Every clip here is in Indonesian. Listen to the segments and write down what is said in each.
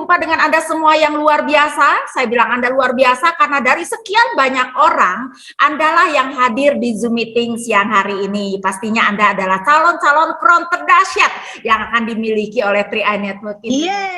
berjumpa dengan Anda semua yang luar biasa. Saya bilang Anda luar biasa karena dari sekian banyak orang, Andalah yang hadir di Zoom meeting siang hari ini. Pastinya Anda adalah calon-calon kron terdahsyat yang akan dimiliki oleh 3i Network ini. Yes.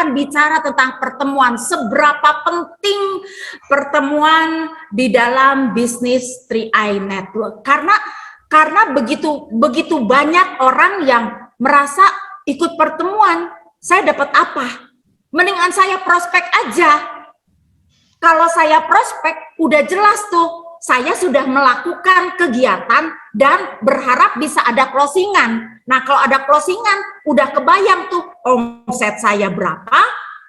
Bicara tentang pertemuan, seberapa penting pertemuan di dalam bisnis 3i Network, karena begitu banyak orang yang merasa ikut pertemuan, saya dapat apa? Mendingan saya prospek aja. Kalau saya prospek udah jelas tuh, saya sudah melakukan kegiatan dan berharap bisa ada closingan. Nah, kalau ada closingan, udah kebayang tuh omset saya berapa,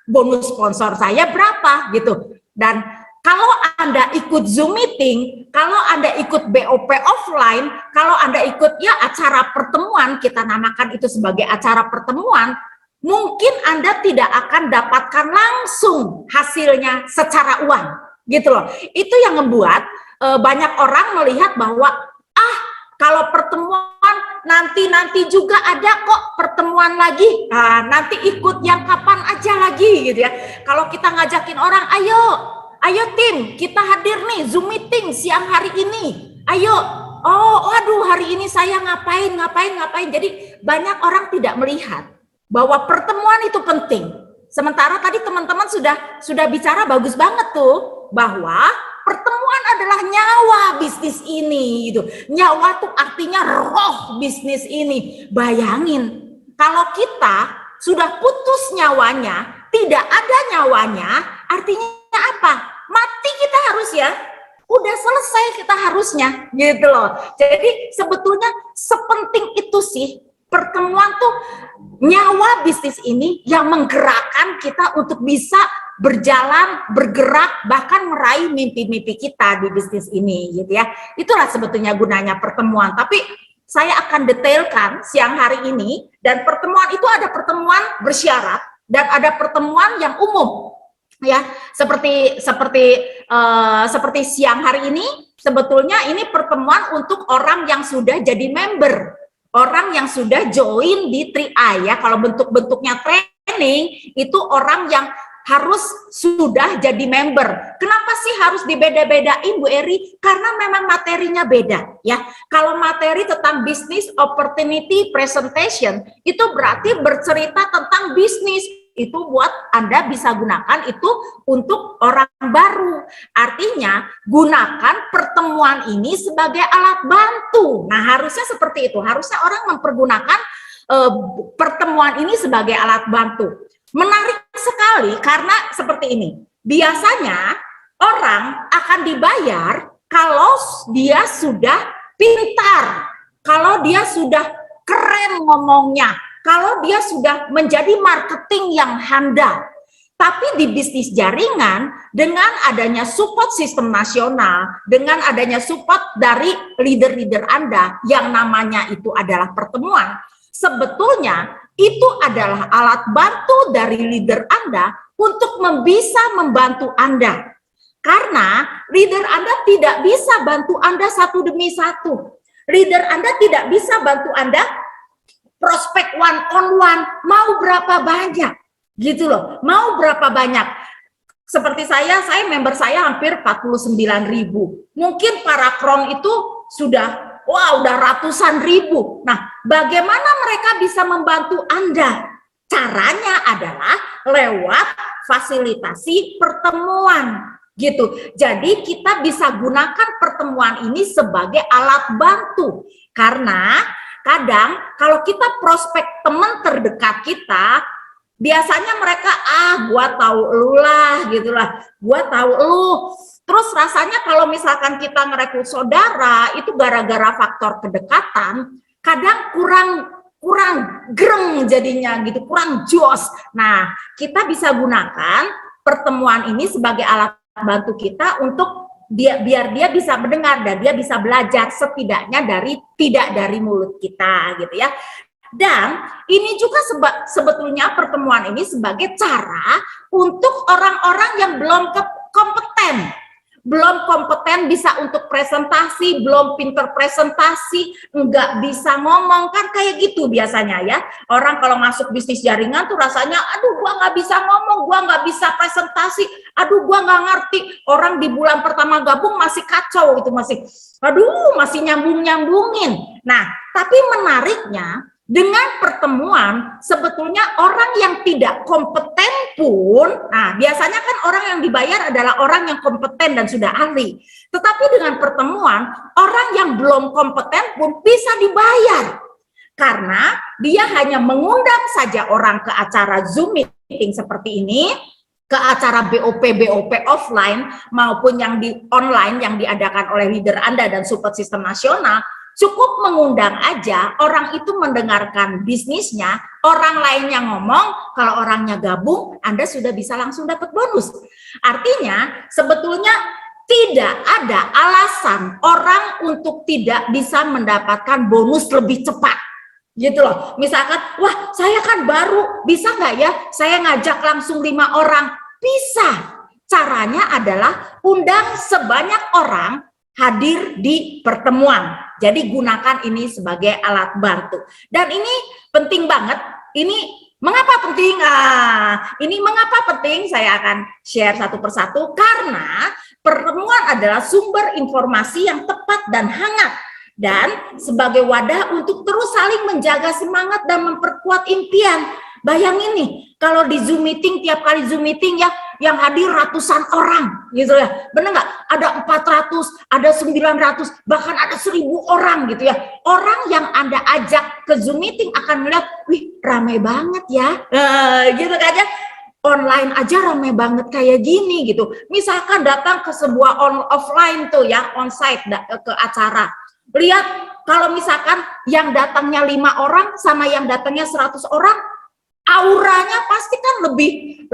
bonus sponsor saya berapa gitu. Dan kalau Anda ikut Zoom meeting, kalau Anda ikut BOP offline, kalau Anda ikut ya acara pertemuan, kita namakan itu sebagai acara pertemuan, mungkin Anda tidak akan dapatkan langsung hasilnya secara uang gitu loh. Itu yang membuat banyak orang melihat bahwa kalau pertemuan nanti juga ada kok pertemuan lagi. Nah, nanti ikut yang kapan aja lagi gitu ya. Kalau kita ngajakin orang, ayo tim, kita hadir nih Zoom meeting siang hari ini. Ayo. Oh, aduh hari ini saya ngapain. Jadi banyak orang tidak melihat bahwa pertemuan itu penting. Sementara tadi teman-teman sudah bicara bagus banget tuh bahwa pertemuan adalah nyawa bisnis ini gitu. Nyawa tuh artinya roh bisnis ini. Bayangin kalau kita sudah putus nyawanya, tidak ada nyawanya, artinya apa? Mati kita harus ya. Udah selesai kita harusnya gitu loh. Jadi sebetulnya sepenting itu sih pertemuan tuh, nyawa bisnis ini yang menggerakkan kita untuk bisa berjalan, bergerak, bahkan meraih mimpi-mimpi kita di bisnis ini gitu ya. Itulah sebetulnya gunanya pertemuan. Tapi saya akan detailkan siang hari ini, dan pertemuan itu ada pertemuan bersyarat dan ada pertemuan yang umum ya. Seperti siang hari ini sebetulnya ini pertemuan untuk orang yang sudah jadi member, orang yang sudah join di 3i ya. Kalau bentuk-bentuknya training itu orang yang harus sudah jadi member. Kenapa sih harus dibeda-bedain Bu Eri? Karena memang materinya beda ya. Kalau materi tentang business opportunity presentation itu berarti bercerita tentang bisnis. Itu buat Anda bisa gunakan itu untuk orang baru. Artinya gunakan pertemuan ini sebagai alat bantu. Nah, harusnya seperti itu. Harusnya orang mempergunakan pertemuan ini sebagai alat bantu. Menarik sekali karena seperti ini. Biasanya orang akan dibayar kalau dia sudah pintar, kalau dia sudah keren ngomongnya, kalau dia sudah menjadi marketing yang handal. Tapi di bisnis jaringan, dengan adanya support sistem nasional, dengan adanya support dari leader-leader Anda, yang namanya itu adalah pertemuan, sebetulnya itu adalah alat bantu dari leader Anda untuk bisa membantu Anda. Karena leader Anda tidak bisa bantu Anda satu demi satu. Leader Anda tidak bisa bantu Anda prospek one on one, mau berapa banyak gitu loh, mau berapa banyak. Seperti saya member saya hampir 49.000. Mungkin para kron itu sudah udah ratusan ribu. Nah, bagaimana mereka bisa membantu Anda? Caranya adalah lewat fasilitasi pertemuan gitu. Jadi kita bisa gunakan pertemuan ini sebagai alat bantu. Karena kadang kalau kita prospek teman terdekat kita, biasanya mereka gua tahu lu lah gitulah, gua tahu lu. Terus rasanya kalau misalkan kita ngerekrut saudara itu gara-gara faktor kedekatan, kadang kurang greng jadinya gitu, kurang jos. Nah, kita bisa gunakan pertemuan ini sebagai alat bantu kita untuk biar dia bisa mendengar dan dia bisa belajar setidaknya tidak dari mulut kita gitu ya. Dan ini juga sebetulnya pertemuan ini sebagai cara untuk orang-orang yang belum kompeten bisa untuk presentasi, belum pinter presentasi, nggak bisa ngomong, kan kayak gitu biasanya ya. Orang kalau masuk bisnis jaringan tuh rasanya, aduh gua nggak bisa ngomong, gua nggak bisa presentasi, aduh gua nggak ngerti. Orang di bulan pertama gabung masih kacau itu, masih nyambungin. Nah, tapi menariknya, dengan pertemuan sebetulnya orang yang tidak kompeten pun, nah biasanya kan orang yang dibayar adalah orang yang kompeten dan sudah ahli. Tetapi dengan pertemuan, orang yang belum kompeten pun bisa dibayar. Karena dia hanya mengundang saja orang ke acara Zoom meeting seperti ini, ke acara BOP offline maupun yang di online yang diadakan oleh leader Anda dan support system nasional. Cukup mengundang aja, orang itu mendengarkan bisnisnya, orang lainnya ngomong, kalau orangnya gabung, Anda sudah bisa langsung dapat bonus. Artinya, sebetulnya tidak ada alasan orang untuk tidak bisa mendapatkan bonus lebih cepat. Gitu loh, misalkan, wah saya kan baru, bisa nggak ya saya ngajak langsung 5 orang? Bisa. Caranya adalah undang sebanyak orang hadir di pertemuan. Jadi gunakan ini sebagai alat bantu. Dan ini penting banget. Ini mengapa penting? Ini mengapa penting? Saya akan share satu persatu. Karena pertemuan adalah sumber informasi yang tepat dan hangat. Dan sebagai wadah untuk terus saling menjaga semangat dan memperkuat impian. Bayangin nih, kalau di Zoom meeting, tiap kali Zoom meeting ya, yang hadir ratusan orang gitu ya, bener nggak? Ada 400, ada 900, bahkan ada 1000 orang gitu ya. Orang yang Anda ajak ke Zoom meeting akan melihat, wih ramai banget ya, gitu kan ya. Online aja ramai banget kayak gini gitu. Misalkan datang ke sebuah offline tuh ya, onsite ke acara. Lihat kalau misalkan yang datangnya 5 orang sama yang datangnya 100 orang, auranya pasti kan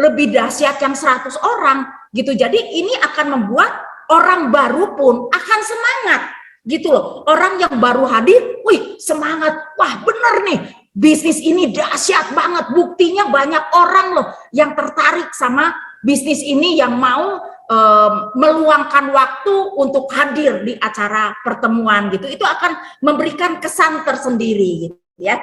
lebih dahsyat yang 100 orang gitu. Jadi ini akan membuat orang baru pun akan semangat gitu loh. Orang yang baru hadir, wih semangat, wah bener nih bisnis ini dahsyat banget. Buktinya banyak orang loh yang tertarik sama bisnis ini, yang mau meluangkan waktu untuk hadir di acara pertemuan gitu. Itu akan memberikan kesan tersendiri gitu ya.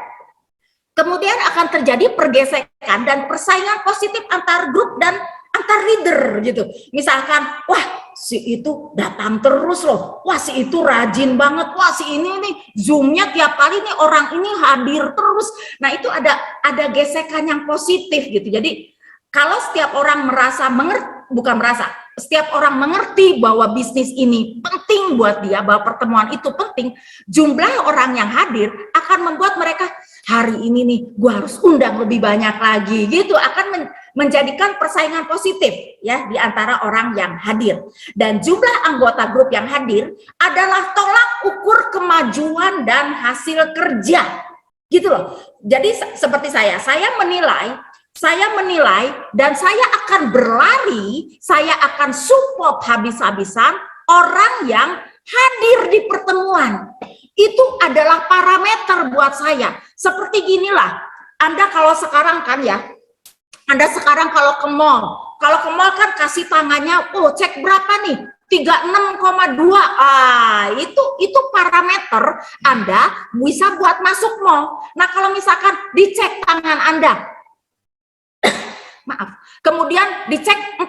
Kemudian akan terjadi pergesekan dan persaingan positif antar grup dan antar leader gitu. Misalkan, wah si itu datang terus loh, wah si itu rajin banget, wah si ini nih Zoom-nya tiap kali nih orang ini hadir terus. Nah itu ada gesekan yang positif gitu. Jadi kalau setiap orang setiap orang mengerti bahwa bisnis ini penting buat dia, bahwa pertemuan itu penting, jumlah orang yang hadir akan membuat mereka, hari ini nih gue harus undang lebih banyak lagi gitu, akan menjadikan persaingan positif ya di antara orang yang hadir. Dan jumlah anggota grup yang hadir adalah tolak ukur kemajuan dan hasil kerja gitu loh. Jadi seperti saya menilai dan saya akan berlari, saya akan support habis-habisan orang yang hadir di pertemuan. Itu adalah parameter buat saya. Seperti ginilah, Anda kalau sekarang kan ya, Anda sekarang kalau ke mall kan kasih tangannya, oh cek berapa nih? 36,2. Itu parameter Anda bisa buat masuk mall. Nah, kalau misalkan dicek tangan Anda, maaf, kemudian dicek 40,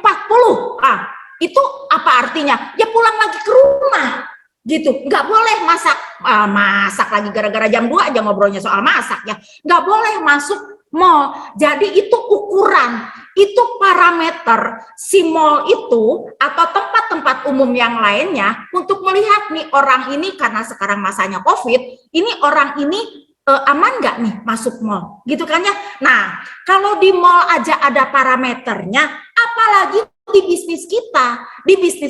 itu apa artinya? Ya pulang lagi ke rumah gitu, nggak boleh masak lagi gara-gara jam 2 aja ngobrolnya soal masak ya, nggak boleh masuk mall. Jadi itu ukuran, itu parameter si mall itu atau tempat-tempat umum yang lainnya untuk melihat nih orang ini, karena sekarang masanya COVID, ini orang ini aman nggak nih masuk mall gitu kan ya. Nah kalau di mall aja ada parameternya, apalagi di bisnis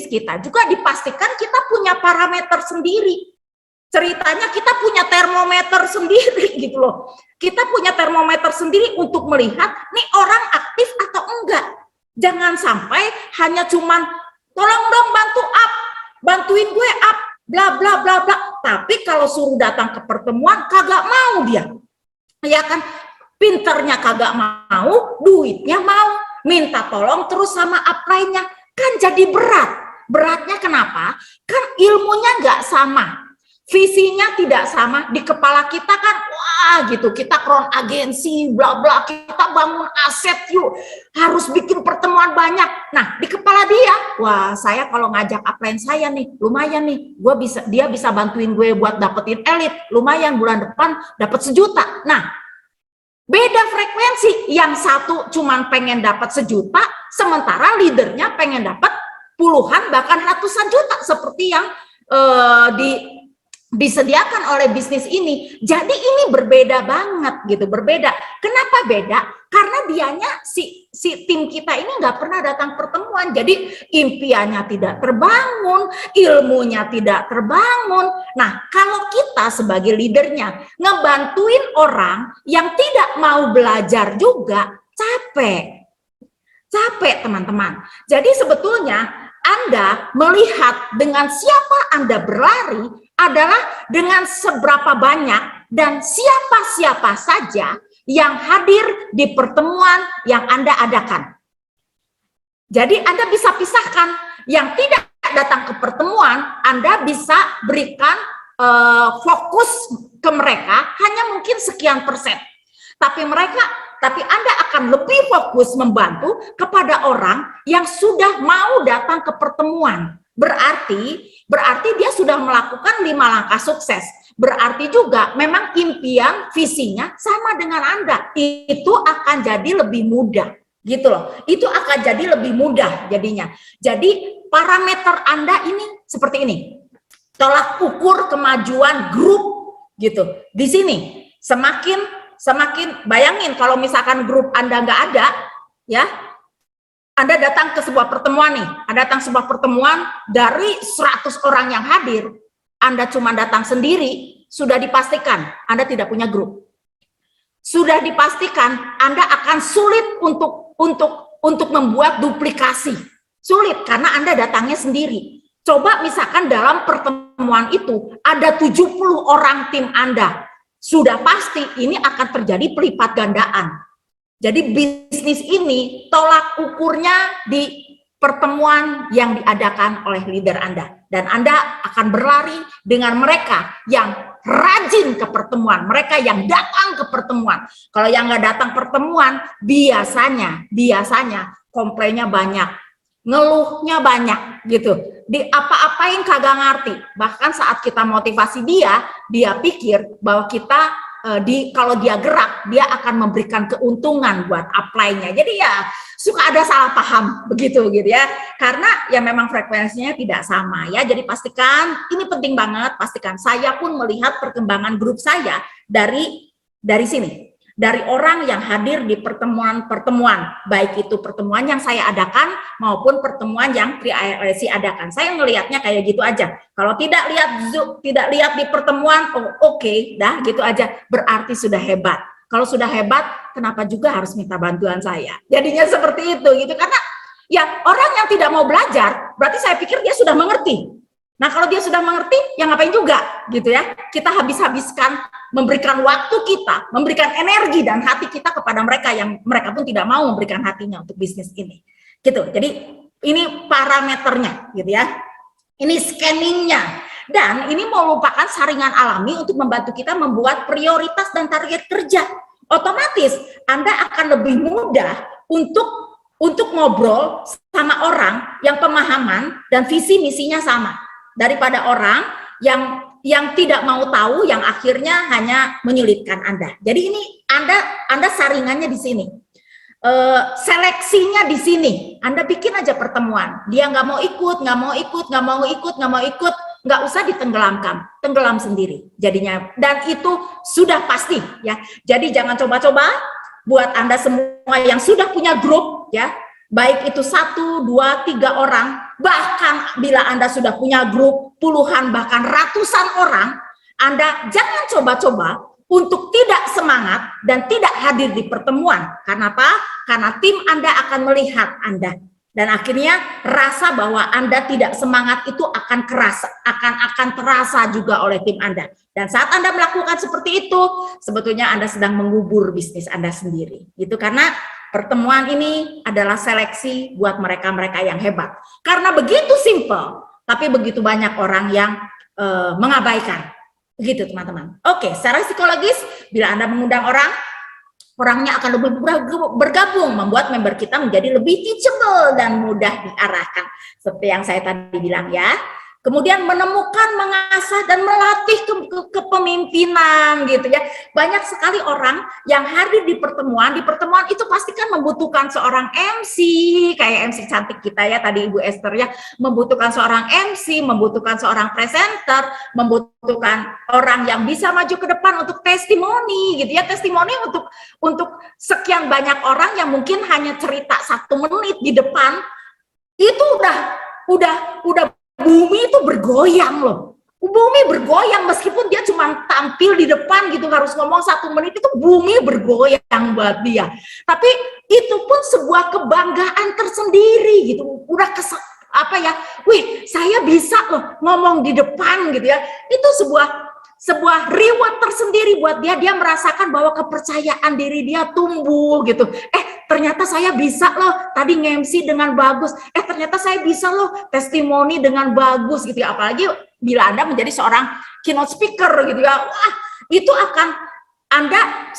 kita juga dipastikan kita punya parameter sendiri. Ceritanya kita punya termometer sendiri gitu loh. Kita punya termometer sendiri untuk melihat nih orang aktif atau enggak. Jangan sampai hanya cuman tolong dong bantu up, bantuin gue up, bla bla bla bla. Tapi kalau suruh datang ke pertemuan kagak mau dia. Ya kan, pinternya kagak mau, duitnya mau, minta tolong terus sama upline-nya. Kan jadi berat. Beratnya kenapa? Kan ilmunya nggak sama. Visinya tidak sama. Di kepala kita kan wah gitu, kita crown agensi bla bla, kita bangun aset yuk, harus bikin pertemuan banyak. Nah di kepala dia, wah saya kalau ngajak upline saya nih lumayan nih, dia bisa bantuin gue buat dapetin elit, lumayan bulan depan dapat 1 juta. Nah beda frekuensi, yang satu cuman pengen dapat 1 juta, sementara leadernya pengen dapat puluhan bahkan ratusan juta seperti yang disediakan oleh bisnis ini. Jadi ini berbeda banget gitu, berbeda. Kenapa beda? Karena dianya si tim kita ini nggak pernah datang pertemuan, jadi impiannya tidak terbangun, ilmunya tidak terbangun. Nah kalau kita sebagai leadernya ngebantuin orang yang tidak mau belajar juga, capek teman-teman. Jadi sebetulnya Anda melihat dengan siapa Anda berlari adalah dengan seberapa banyak dan siapa-siapa saja yang hadir di pertemuan yang Anda adakan. Jadi Anda bisa pisahkan yang tidak datang ke pertemuan, Anda bisa berikan fokus ke mereka hanya mungkin sekian persen. Tapi Anda akan lebih fokus membantu kepada orang yang sudah mau datang ke pertemuan. Berarti dia sudah melakukan 5 langkah sukses. Berarti juga memang impian, visinya sama dengan Anda. Itu akan jadi lebih mudah, gitu loh. Itu akan jadi lebih mudah jadinya. Jadi parameter Anda ini seperti ini. Tolak ukur kemajuan grup, gitu. Di sini semakin bayangin kalau misalkan grup Anda nggak ada, ya. Anda datang ke sebuah pertemuan nih, Anda datang sebuah pertemuan dari 100 orang yang hadir, Anda cuma datang sendiri, sudah dipastikan Anda tidak punya grup. Sudah dipastikan Anda akan sulit untuk membuat duplikasi. Sulit karena Anda datangnya sendiri. Coba misalkan dalam pertemuan itu ada 70 orang tim Anda, sudah pasti ini akan terjadi pelipat gandaan. Jadi bisnis ini tolak ukurnya di pertemuan yang diadakan oleh leader Anda. Dan Anda akan berlari dengan mereka yang rajin ke pertemuan, mereka yang datang ke pertemuan. Kalau yang nggak datang pertemuan, biasanya komplainnya banyak, ngeluhnya banyak gitu. Di apa-apain kagak ngerti. Bahkan saat kita motivasi dia pikir bahwa kita kalau dia gerak, dia akan memberikan keuntungan buat upline-nya. Jadi ya suka ada salah paham begitu gitu ya. Karena ya memang frekuensinya tidak sama ya. Jadi pastikan, ini penting banget, pastikan saya pun melihat perkembangan grup saya dari sini. Dari orang yang hadir di pertemuan-pertemuan, baik itu pertemuan yang saya adakan maupun pertemuan yang Tri-ILC adakan. Saya ngelihatnya kayak gitu aja. Kalau tidak lihat di pertemuan, oh oke, dah gitu aja. Berarti sudah hebat. Kalau sudah hebat, kenapa juga harus minta bantuan saya? Jadinya seperti itu gitu. Karena ya orang yang tidak mau belajar, berarti saya pikir dia sudah mengerti. Nah kalau dia sudah mengerti, ya ngapain juga gitu ya. Kita habis-habiskan memberikan waktu kita, memberikan energi dan hati kita kepada mereka yang mereka pun tidak mau memberikan hatinya untuk bisnis ini. Gitu. Jadi ini parameternya gitu ya. Ini scanningnya. Dan ini merupakan saringan alami untuk membantu kita membuat prioritas dan target kerja. Otomatis Anda akan lebih mudah untuk ngobrol sama orang yang pemahaman dan visi misinya sama. Daripada orang yang tidak mau tahu, yang akhirnya hanya menyulitkan Anda. Jadi ini Anda saringannya di sini, seleksinya di sini. Anda bikin aja pertemuan, dia nggak mau ikut, nggak usah ditenggelamkan, tenggelam sendiri jadinya. Dan itu sudah pasti ya. Jadi jangan coba-coba buat Anda semua yang sudah punya grup ya. Baik itu 1, 2, 3 orang, bahkan bila Anda sudah punya grup puluhan bahkan ratusan orang, Anda jangan coba-coba untuk tidak semangat dan tidak hadir di pertemuan. Karena apa? Karena tim Anda akan melihat Anda. Dan akhirnya rasa bahwa Anda tidak semangat itu akan terasa juga oleh tim Anda. Dan saat Anda melakukan seperti itu, sebetulnya Anda sedang mengubur bisnis Anda sendiri. Itu karena pertemuan ini adalah seleksi buat mereka-mereka yang hebat. Karena begitu simple, tapi begitu banyak orang yang mengabaikan. Begitu teman-teman. Oke, secara psikologis, bila Anda mengundang orang, orangnya akan lebih bergabung, membuat member kita menjadi lebih teachable dan mudah diarahkan. Seperti yang saya tadi bilang ya. Kemudian menemukan, mengasah, dan melatih kepemimpinan gitu ya. Banyak sekali orang yang hadir di pertemuan itu pasti kan membutuhkan seorang MC, kayak MC cantik kita ya, tadi Ibu Esther ya, membutuhkan seorang MC, membutuhkan seorang presenter, membutuhkan orang yang bisa maju ke depan untuk testimoni gitu ya, testimoni untuk sekian banyak orang yang mungkin hanya cerita 1 menit di depan, itu udah bumi itu bergoyang loh. Bumi bergoyang meskipun dia cuma tampil di depan gitu, harus ngomong 1 menit, itu bumi bergoyang buat dia. Tapi itu pun sebuah kebanggaan tersendiri gitu. Udah wih, saya bisa loh ngomong di depan gitu ya. Itu sebuah reward tersendiri buat dia. Dia merasakan bahwa kepercayaan diri dia tumbuh gitu. Ternyata saya bisa loh tadi nge-MC dengan bagus. Ternyata saya bisa loh testimoni dengan bagus gitu ya. Apalagi bila Anda menjadi seorang keynote speaker gitu ya. Wah, itu akan Anda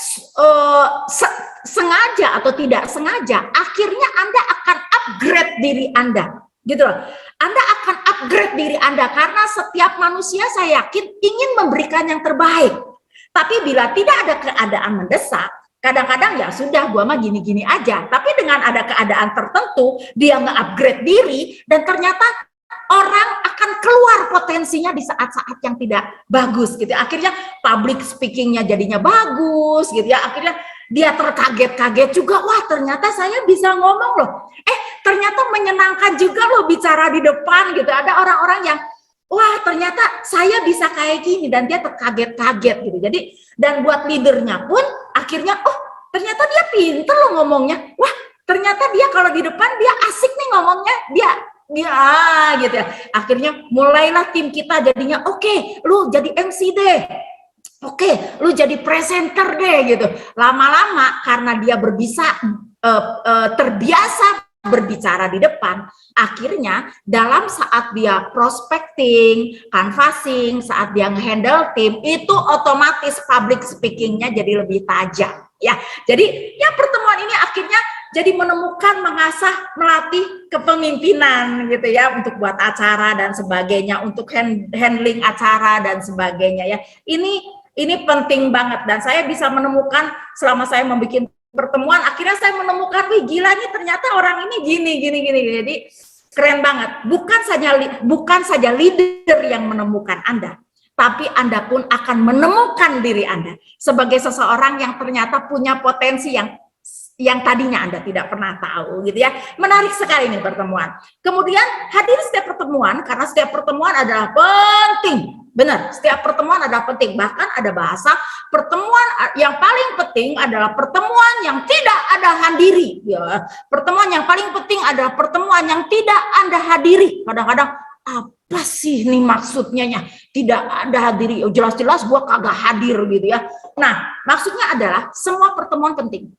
sengaja atau tidak sengaja, akhirnya Anda akan upgrade diri Anda. Gitu loh. Anda akan upgrade diri Anda karena setiap manusia saya yakin ingin memberikan yang terbaik. Tapi bila tidak ada keadaan mendesak, kadang-kadang ya sudah gua mah gini-gini aja. Tapi dengan ada keadaan tertentu, dia nge-upgrade diri dan ternyata orang akan keluar potensinya di saat-saat yang tidak bagus gitu. Akhirnya public speakingnya jadinya bagus gitu ya. Akhirnya dia terkaget-kaget juga, wah ternyata saya bisa ngomong loh. Ternyata menyenangkan juga loh bicara di depan gitu. Ada orang-orang yang, wah ternyata saya bisa kayak gini, dan dia terkaget-kaget gitu. Jadi, dan buat leadernya pun akhirnya, oh ternyata dia pinter loh ngomongnya. Wah ternyata dia kalau di depan dia asik nih ngomongnya, dia gitu ya. Akhirnya mulailah tim kita jadinya, oke, lu jadi MC deh. Oke, lu jadi presenter deh gitu. Lama-lama karena dia terbiasa berbicara di depan, akhirnya dalam saat dia prospecting, canvassing, saat dia nge-handle tim, itu otomatis public speakingnya jadi lebih tajam. Ya, jadi ya pertemuan ini akhirnya jadi menemukan, mengasah, melatih kepemimpinan gitu ya, untuk buat acara dan sebagainya, untuk handling acara dan sebagainya ya. Ini penting banget, dan saya bisa menemukan selama saya membuat pertemuan, akhirnya saya menemukan, wih gila nih ternyata orang ini gini. Jadi keren banget. Bukan saja leader yang menemukan Anda, tapi Anda pun akan menemukan diri Anda sebagai seseorang yang ternyata punya potensi yang tadinya Anda tidak pernah tahu gitu ya. Menarik sekali nih pertemuan. Kemudian hadir setiap pertemuan, karena setiap pertemuan adalah penting. Benar, setiap pertemuan adalah penting. Bahkan ada bahasa pertemuan yang paling penting adalah pertemuan yang tidak ada hadiri. Ya. Pertemuan yang paling penting adalah pertemuan yang tidak Anda hadiri. Kadang-kadang apa sih nih maksudnya? Tidak ada hadiri. Jelas-jelas gua kagak hadir gitu ya. Nah, maksudnya adalah semua pertemuan penting.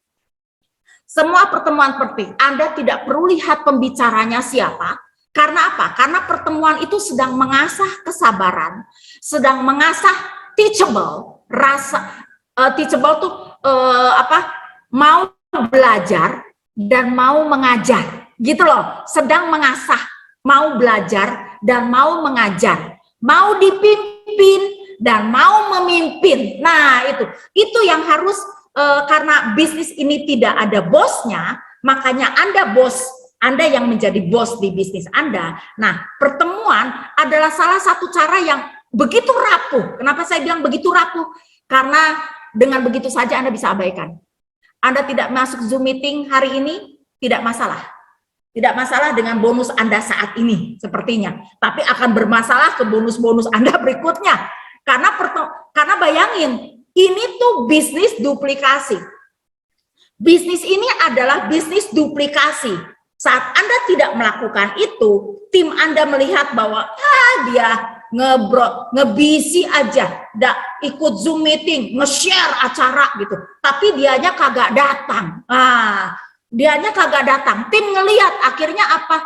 Semua pertemuan penting. Anda tidak perlu lihat pembicaranya siapa. Karena apa? Karena pertemuan itu sedang mengasah kesabaran, sedang mengasah teachable, teachable tuh mau belajar dan mau mengajar, gitu loh. Sedang mengasah, mau belajar dan mau mengajar, mau dipimpin dan mau memimpin. Nah itu yang harus, karena bisnis ini tidak ada bosnya, makanya Anda yang menjadi bos di bisnis Anda. Nah, pertemuan adalah salah satu cara yang begitu rapuh. Kenapa saya bilang begitu rapuh? Karena dengan begitu saja Anda bisa abaikan. Anda tidak masuk Zoom meeting hari ini, tidak masalah. Tidak masalah dengan bonus Anda saat ini, sepertinya. Tapi akan bermasalah ke bonus-bonus Anda berikutnya. Karena bayangin, ini tuh bisnis duplikasi. Bisnis ini adalah bisnis duplikasi. Saat Anda tidak melakukan itu, tim Anda melihat bahwa dia ngebisi aja, ikut Zoom meeting, nge-share acara gitu. Tapi dianya kagak datang. Dianya kagak datang. Tim ngelihat, akhirnya apa?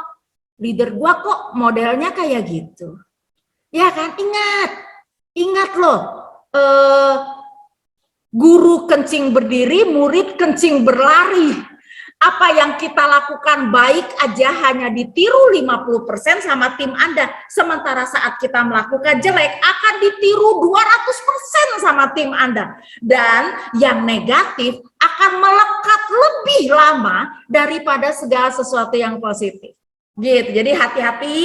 Leader gua kok modelnya kayak gitu. Ya kan? Ingat loh. Guru kencing berdiri, murid kencing berlari. Apa yang kita lakukan baik aja hanya ditiru 50% sama tim Anda. Sementara saat kita melakukan jelek akan ditiru 200% sama tim Anda. Dan yang negatif akan melekat lebih lama daripada segala sesuatu yang positif. Gitu. Jadi hati-hati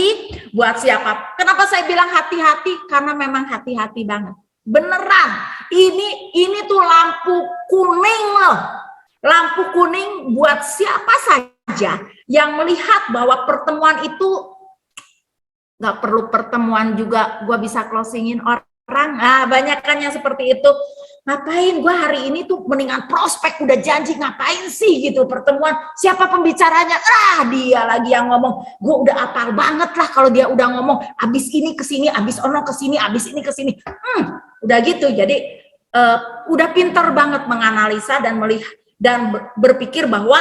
buat siapa. Kenapa saya bilang hati-hati? Karena memang hati-hati banget. Beneran. Ini tuh lampu kuning loh. Lampu kuning buat siapa saja yang melihat bahwa pertemuan itu nggak perlu pertemuan juga, gue bisa closingin orang. Banyak kan yang seperti itu. Ngapain gue hari ini tuh mendingan prospek udah janji, ngapain sih gitu pertemuan? Siapa pembicaranya? Dia lagi yang ngomong. Gue udah apal banget lah kalau dia udah ngomong. Abis ini kesini, abis ono kesini, abis ini kesini. Udah gitu. Jadi udah pinter banget menganalisa dan melihat. Dan berpikir bahwa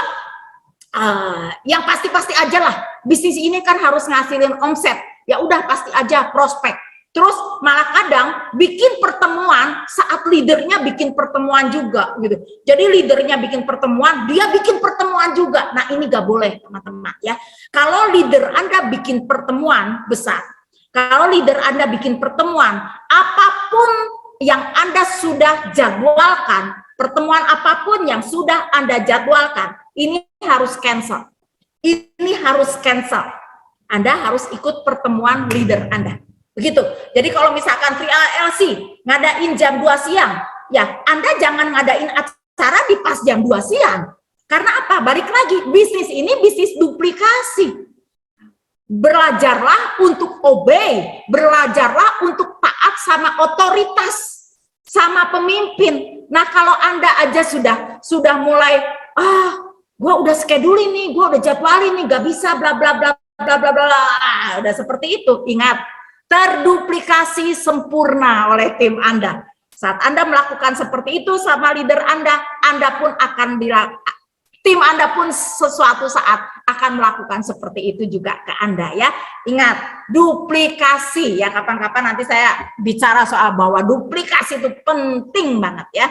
yang pasti-pasti aja lah, bisnis ini kan harus ngasilin omset, ya udah pasti aja prospek. Terus malah kadang bikin pertemuan saat leadernya bikin pertemuan juga gitu. Jadi leadernya bikin pertemuan, dia bikin pertemuan juga. Nah ini gak boleh teman-teman ya. Kalau leader Anda bikin pertemuan besar, kalau leader Anda bikin pertemuan, apapun yang Anda sudah jadwalkan, pertemuan apapun yang sudah Anda jadwalkan, ini harus cancel. Ini harus cancel. Anda harus ikut pertemuan leader Anda. Begitu. Jadi kalau misalkan 3LC ngadain jam 2 siang, ya Anda jangan ngadain acara di pas jam 2 siang. Karena apa? Balik lagi, bisnis ini bisnis duplikasi. Belajarlah untuk obey, belajarlah untuk taat sama otoritas, sama pemimpin. Nah kalau Anda aja sudah mulai, gue udah schedule ini, gue udah jadwalin nih, gak bisa, bla bla bla bla bla bla, udah seperti itu. Ingat, terduplikasi sempurna oleh tim Anda. Saat Anda melakukan seperti itu sama leader Anda pun akan tim Anda pun sesuatu saat akan melakukan seperti itu juga ke Anda ya. Ingat, duplikasi ya, kapan-kapan nanti saya bicara soal bahwa duplikasi itu penting banget ya.